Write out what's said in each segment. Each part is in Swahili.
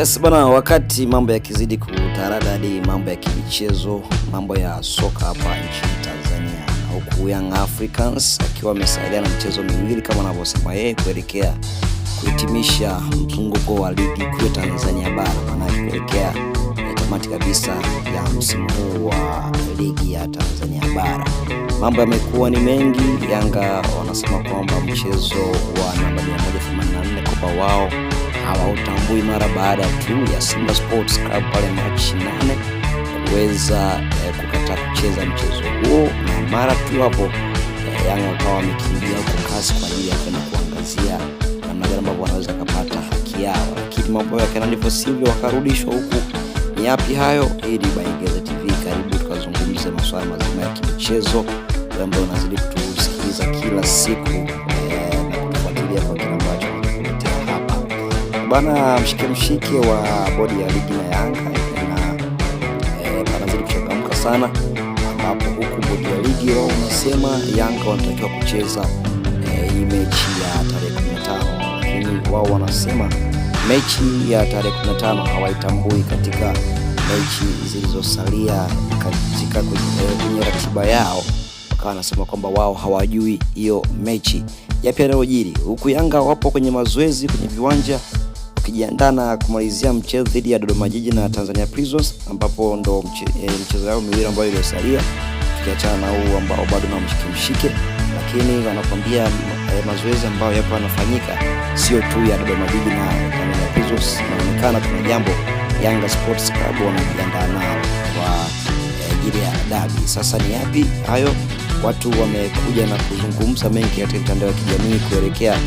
Yes bana, wakati mambo yakizidi kutaradadi, mambo ya kimichezo, mambo ya soka hapa nchini Tanzania, huku Young Africans akiwa amesaidia na mchezo miwili kama anavyosema yeye kuelekea kuhitimisha mzunguko wa ligi kuu Tanzania bara, maana kuelekea tamati kabisa ya msimu huu wa ligi ya Tanzania bara. Mambo yamekuwa ni mengi. Yanga wanasema kwamba mchezo wa namba 184 kopa wao hawautambui mara baada tu ya Simba Sports Club pale Machi 8 kuweza kukataa kucheza mchezo huo, na mara tu hapo Yanga wakawa wamekimbia kwa kasi kwa ajili ya kwenda kuangazia namna gani ambavyo wanaweza kupata haki yao, lakini mambo yake ndivyo sivyo, wakarudishwa huku. Ni yapi hayo? Hii ni Baigeza TV, karibu tukazungumze masuala mazima ya kimichezo ambayo unazidi kutusikiliza kila siku na kufuatilia kwa kile ambacho tunakuletea hapa. Bana, mshike wa bodi ya ligi na Yanga na wanazidi kuchangamka sana, ambapo huku bodi ya ligi wao unasema Yanga wanatakiwa kucheza hii mechi ya tarehe 15, lakini wao wanasema mechi ya tarehe 15 hawaitambui katika mechi zilizosalia katika kwenye ratiba yao. Wakawa nasema kwamba wao hawajui hiyo mechi. Yapi yanayojiri huku? Yanga wapo kwenye mazoezi kwenye viwanja wakijiandaa na kumalizia mchezo dhidi ya Dodoma Jiji na Tanzania Prisons, ambapo ndo mchezo wao miwili ambayo iliyosalia, tukiachana na huu ambao bado na mshike, lakini wanakwambia mazoezi ambayo yapo yanafanyika sio tu ya Dodoma Jiji na Tanzania Prisons. Inaonekana kuna jambo Yanga Sports Club wanajiandaa nao kwa ajili ya dabi. Sasa ni yapi hayo? Watu wamekuja na kuzungumza mengi katika mitandao ya kijamii kuelekea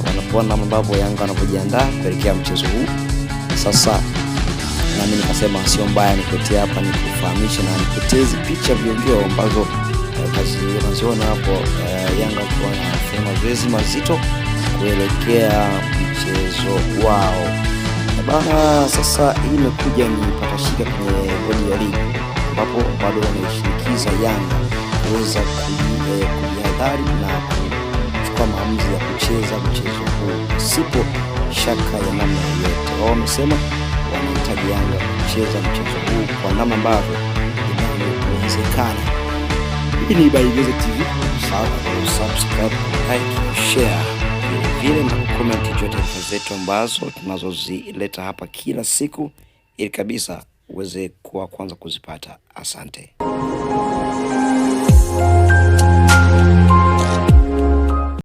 wanapoona mambo Yanga wanapojiandaa kuelekea mchezo huu. Sasa nami nikasema sio mbaya nikuletea hapa, nikufahamisha na nikutezi picha viongeo ambazo unaziona hapo Yanga kwa wanafanya mazoezi mazito kuelekea mchezo wao. Bana, sasa hii imekuja ni patashika kwenye bodi ya ligi, ambapo bado wanaishinikiza Yanga kuweza kujihadhari na kuchukua maamuzi ya kucheza mchezo huu sipo shaka ya namna yoyote. Wao wamesema wanahitaji Yanga kucheza mchezo huu kwa namna ambavyo inawezekana. Hii ni Baigeza TV, subscribe, like, share vile na comment juu ya taarifa zetu ambazo tunazozileta hapa kila siku, ili kabisa uweze kuwa kwanza kuzipata. Asante.